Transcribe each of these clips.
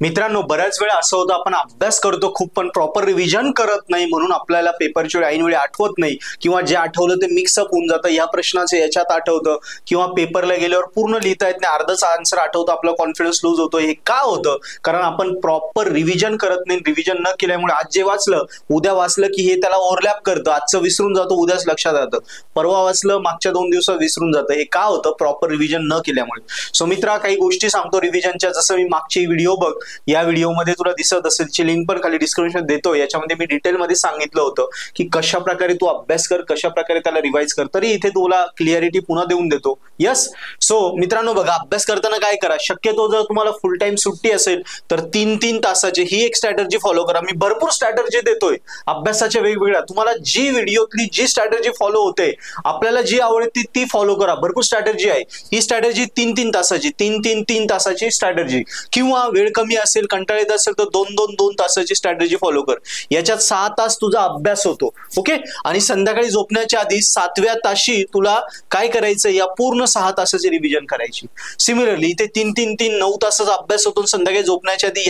मित्रांनो, बऱ्याच वेळा असं होतं आपण अभ्यास करतो खूप पण प्रॉपर रिव्हिजन करत नाही, म्हणून आपल्याला पेपरच्या ऐन वेळी आठवत नाही किंवा जे आठवलं ते मिक्सअप होऊन जातं. या प्रश्नाचं याच्यात आठवतं किंवा पेपरला गेल्यावर पूर्ण लिहिता येत नाही, अर्धच आन्सर आठवतं, आपला कॉन्फिडन्स लूज होतो. हे का होतं? कारण आपण प्रॉपर रिव्हिजन करत नाही. रिव्हिजन न केल्यामुळे आज जे वाचलं उद्या वाचलं की हे त्याला ओव्हरलॅप करतं. आजचं विसरून जातो, उद्याच लक्षात राहतं. परवा वाचलं मागच्या 2 दिवसात विसरून जातं. हे का होतं? प्रॉपर रिव्हिजन न केल्यामुळे. सो मित्रा, काही गोष्टी सांगतो रिव्हिजनच्या. जसं मी मागची व्हिडिओ बघ, या व्हिडिओमध्ये तुला दिसत असेल, ची लिंक पण खाली डिस्क्रिप्शन देतो. याच्यामध्ये मी डिटेलमध्ये सांगितलं होतं की कशा प्रकारे तू अभ्यास कर, कशा प्रकारे त्याला रिवाइज कर. तरी इथे तुला क्लिअरिटी पुन्हा देऊन देतो. यस. सो मित्रांनो बघा, अभ्यास करताना काय करा, शक्यतो जर तुम्हाला फुल टाइम सुट्टी असेल तर 3-3 तासाची ही एक स्ट्रॅटेजी फॉलो करा. मी भरपूर स्ट्रॅटेजी देतोय अभ्यासाच्या वेगवेगळ्या. तुम्हाला जी व्हिडिओतली जी स्ट्रॅटेजी फॉलो होते, आपल्याला जी आवडते ती फॉलो करा. भरपूर स्ट्रॅटेजी आहे. ही स्ट्रॅटेजी 3-3 तासाची, 3 तासाची स्ट्रॅटेजी, किंवा वेळ कमी असेल, कंटाळ येत असेल तर 2 तासाची स्ट्रॅटेजी फॉलो कर. याच्यात 6 तास तुझा अभ्यास होतो. ओके. आणि संध्याकाळी झोपण्याच्या आधी 7व्या ताशी तुला काय करायचं, या पूर्ण 6 तासाची रिव्हिजन करायची. सिमिलरली इथे 3 9 तासाचा अभ्यास होतो. संध्याकाळी झोपण्याच्या आधी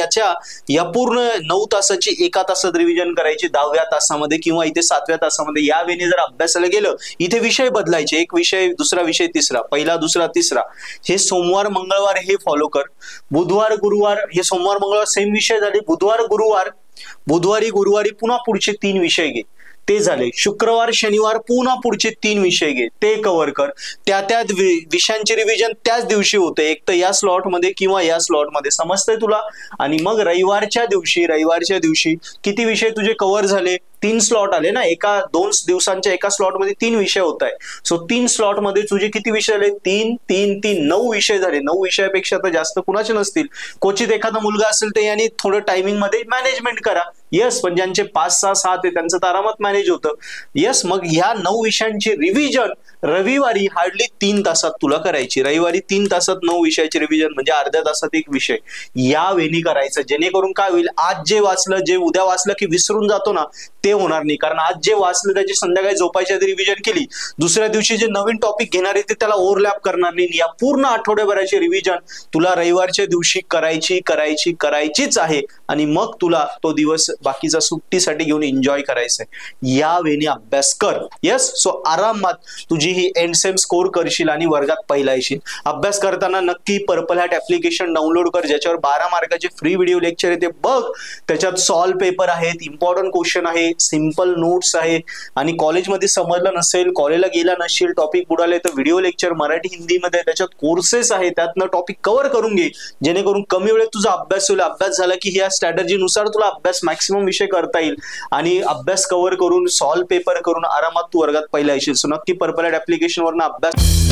या पूर्ण 9 तासाची 1 तासात रिव्हिजन करायची 10व्या तासामध्ये किंवा इथे 7व्या तासामध्ये. या वेळी जर अभ्यासाला गेलं, इथे विषय बदलायचे, एक विषय दुसरा विषय तिसरा, पहिला दुसरा तिसरा. हे सोमवार मंगळवार हे फॉलो कर. बुधवार गुरुवार हे सोमवार मंगळवार सेम विषय झाले. बुधवारी गुरुवारी पुन्हा पुढचे 3 विषय घे, ते झाले. शुक्रवार शनिवार पुन्हा पुढचे 3 विषय घे, ते कव्हर कर. त्या विषयांचे रिव्हिजन त्याच दिवशी होते, एक तर या स्लॉटमध्ये किंवा या स्लॉटमध्ये. समजतंय तुला? आणि मग रविवारच्या दिवशी किती विषय तुझे कव्हर झाले? 3 स्लॉट आले ना, 2 दिवसांच्या एका स्लॉटमध्ये 3 विषय होत आहे. सो 3 स्लॉटमध्ये तुझे किती विषय झाले? 3 9 विषय झाले. 9 विषयापेक्षा तर जास्त कुणाचे नसतील. क्वचित एखादा मुलगा असेल तर यांनी थोडं टायमिंग मध्ये मॅनेजमेंट करा. यस. पण ज्यांचे 5 6 7 आहे त्यांचं तर आरामात मॅनेज होतं. यस. मग ह्या 9 विषयांची रिव्हिजन रविवारी हार्डली 3 तासात तुला करायची. रविवारी 3 तासात 9 विषयाची रिव्हिजन म्हणजे अर्ध्या तासात एक विषय. या वेळी करायचं, जेणेकरून काय होईल, आज जे वाचलं, जे उद्या वाचलं की विसरून जातो ना, ते होणार नाही. कारण आज जे वाचलं त्याची संध्याकाळी झोपायच्या आधी रिव्हिजन केली, दुसऱ्या दिवशी जे नवीन टॉपिक घेणार आहे ते त्याला ओव्हरलॅप करणार नाही. या पूर्ण आठवड्याभराची रिव्हिजन तुला रविवारच्या दिवशी करायचीच आहे. आणि मग तुला तो दिवस बाकीचा सुट्टीसाठी घेऊन एन्जॉय करायचा आहे. या वेळी अभ्यास कर. यस. सो आरामात तुझी ही एंड सेम स्कोर करशील आणि वर्गात पहिला येशील. अभ्यास करताना नक्की पर्पल हॅट ऍप्लिकेशन डाउनलोड कर, ज्याच्यावर 12 मार्काचे फ्री व्हिडिओ लेक्चर आहे, ते बघ. त्याच्यात सॉल्व पेपर आहेत, इम्पॉर्टंट क्वेश्चन आहे, सिंपल नोट्स आहे. आणि कॉलेजमध्ये समजलं नसेल, कॉलेजला गेला नसेल, टॉपिक बुडाले तर व्हिडिओ लेक्चर मराठी हिंदीमध्ये त्याच्यात कोर्सेस आहे, त्यातनं टॉपिक कव्हर करून घे, जेणेकरून कमी वेळेत तुझा अभ्यास होईल. अभ्यास झाला की ह्या स्ट्रॅटेजीनुसार तुला अभ्यास मॅक्सिमम विषय करता येईल आणि अभ्यास कव्हर करून सॉल्व पेपर करून आरामात तू वर्गात पहिला येशील. सो नक्की पर्पल हॅट ऍप्लिकेशनवरनं अभ्यास